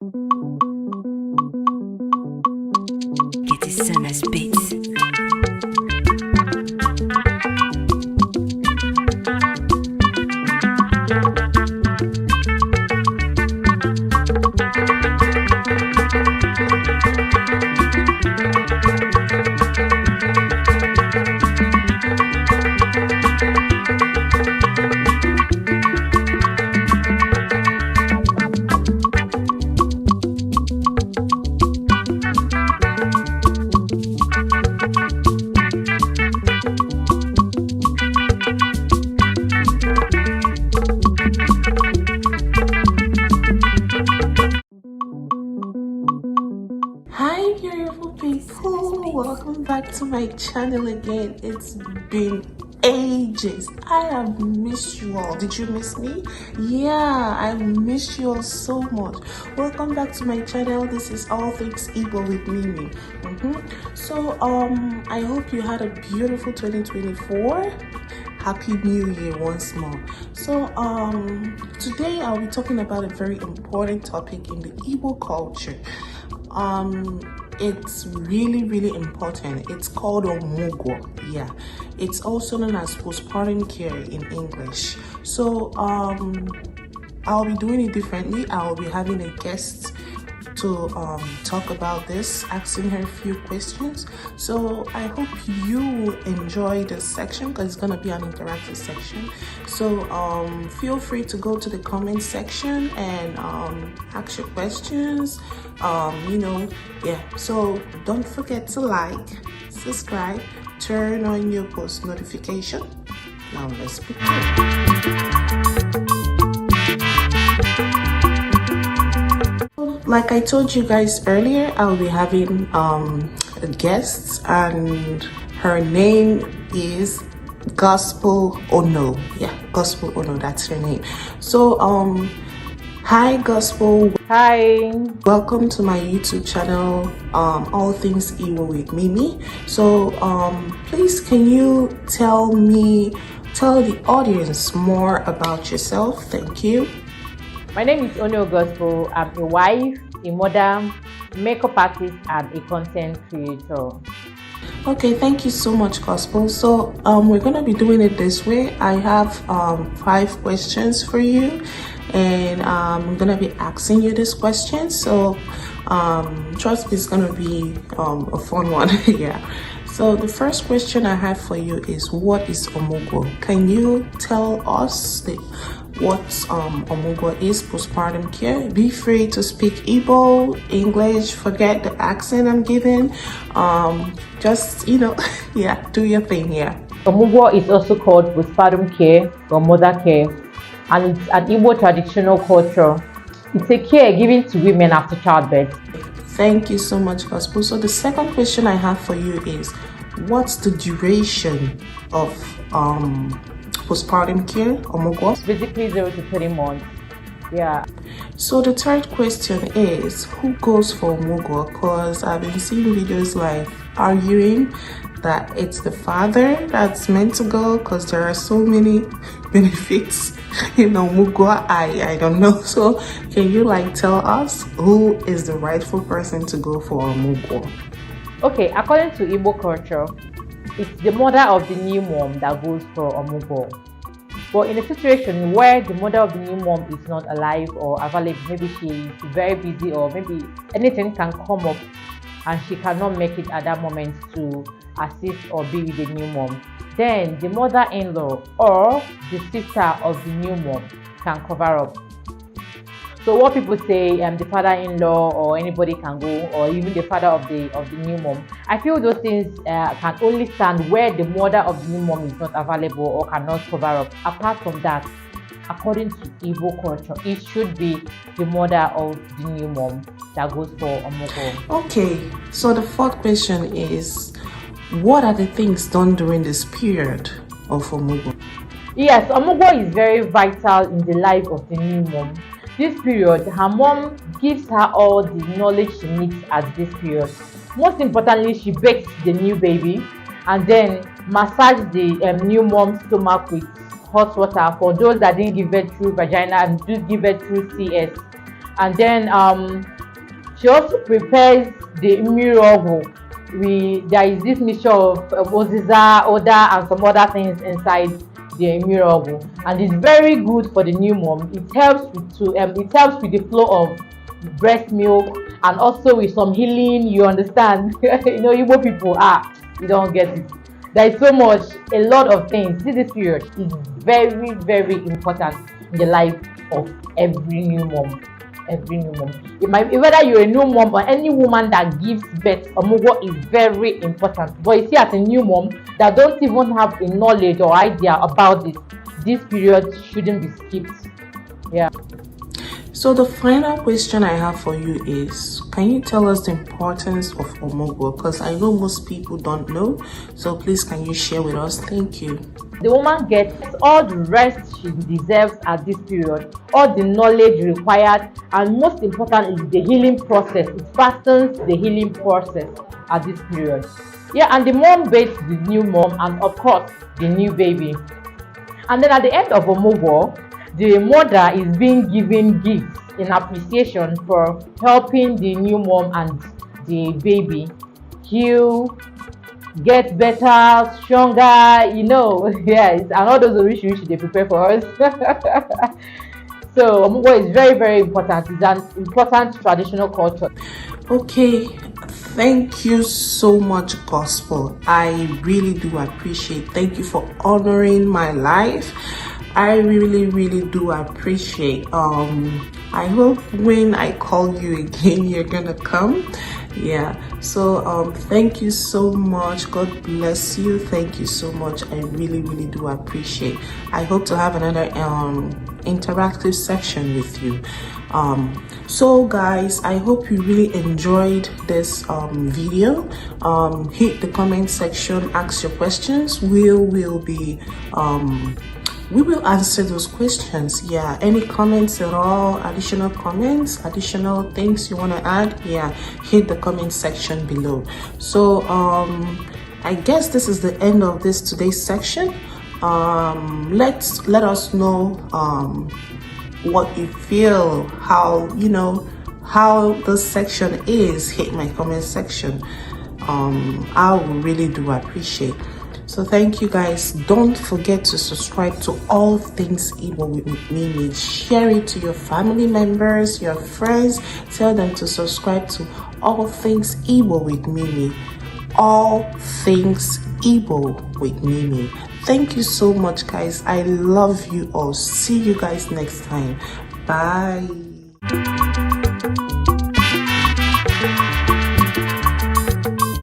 Get his son as beats. Hi beautiful people, welcome back to my channel again. It's been ages. I have missed you all. Did you miss me? Yeah, I missed you all so much. Welcome back to my channel. This is All Things Igbo with Mimi. So I hope you had a beautiful 2024. Happy New Year once more. So today I'll be talking about a very important topic in the Igbo culture. It's really important. It's called Omugwo. Yeah, it's also known as postpartum care in English. So I'll be doing it differently. I'll be having a guest to talk about this, asking her a few questions. So I hope you will enjoy this section because it's gonna be an interactive section. So feel free to go to the comment section and ask your questions. So don't forget to like, subscribe, turn on your post notification. Now let's begin. Like I told you guys earlier, I'll be having a guest, and her name is Gospel Ono. Yeah, Gospel Ono, that's her name. So hi Gospel. Hi. Welcome to my YouTube channel, All Things Igbo with Mimi. So please, can you tell the audience more about yourself? Thank you. My name is Ono Gospel. I'm a wife, a mother, makeup artist, and a content creator. Okay, thank you so much, Gospel. So we're gonna be doing it this way. I have 5 questions for you, and I'm gonna be asking you this question. So trust me, it's gonna be a fun one. Yeah. So the first question I have for you is, what is Omugwo? Can you tell us what Omugwo is, postpartum care? Be free to speak Igbo, English, forget the accent I'm giving. Just, yeah, do your thing here. Omugwo is also called postpartum care or mother care, and it's an Igbo traditional culture. It's a care given to women after childbirth. Thank you so much, Gospel. So the second question I have for you is, what's the duration of postpartum care, Omugwo? It's basically 0 to 30 months. Yeah. So the third question is, who goes for Omugwo? Because I've been seeing videos like arguing that it's the father that's meant to go because there are so many benefits in Omugwo. I don't know. So can you tell us who is the rightful person to go for Omugwo? Okay, according to Igbo culture, it's the mother of the new mom that goes for Omugwo. But in a situation where the mother of the new mom is not alive or available, maybe she's very busy or maybe anything can come up and she cannot make it at that moment to assist or be with the new mom, then the mother-in-law or the sister of the new mom can cover up. So what people say, the father-in-law or anybody can go, or even the father of the new mom. I feel those things can only stand where the mother of the new mom is not available or cannot cover up. Apart from that, according to Igbo culture, it should be the mother of the new mom that goes for Omugwo. Okay, so the fourth question is, what are the things done during this period of Omugwo? Yes, Omugwo is very vital in the life of the new mom. This period, her mom gives her all the knowledge she needs at this period. Most importantly, she bakes the new baby and then massage the new mom's stomach with hot water for those that didn't give birth through vagina and do give birth through CS. And then she also prepares the mirogo. There is this mixture of oziza, oda, and some other things inside the mirogo, and it's very good for the new mom. It helps with the flow of breast milk, and also with some healing. You understand? Igbo people, you don't get it. There is a lot of things. This period is very, very important in the life of every new mom. Whether you're a new mom or any woman that gives birth, Omugwo is very important. But you see, as a new mom that don't even have a knowledge or idea about this period shouldn't be skipped. Yeah. So the final question I have for you is, can you tell us the importance of Omugwo? Because I know most people don't know. So please, can you share with us? Thank you. The woman gets all the rest she deserves at this period, all the knowledge required, and most importantly, the healing process. It fastens the healing process at this period. Yeah, and the mom bathes the new mom and of course the new baby. And then at the end of Omugwo, the mother is being given gifts in appreciation for helping the new mom and the baby heal, get better, stronger, yes, and all those wish they prepare for us. So Omugwo is very, very important. It's an important traditional culture. Okay, thank you so much, Gospel. I really do appreciate. Thank you for honoring my life. I really, really do appreciate. I hope when I call you again, you're gonna come. Yeah. So thank you so much. God bless you. Thank you so much. I really, really do appreciate. I hope to have another interactive section with you. So guys, I hope you really enjoyed this video. Hit the comment section, ask your questions. We will answer those questions. Yeah, any comments at all, additional comments, additional things you want to add, yeah, hit the comment section below. So I guess this is the end of today's section. Let us know what you feel, how this section is. Hit my comment section. I really do appreciate. So thank you guys. Don't forget to subscribe to All Things Igbo with Mimi. Share it to your family members, your friends. Tell them to subscribe to All Things Igbo with Mimi. All Things Igbo with Mimi. Thank you so much, guys. I love you all. See you guys next time. Bye.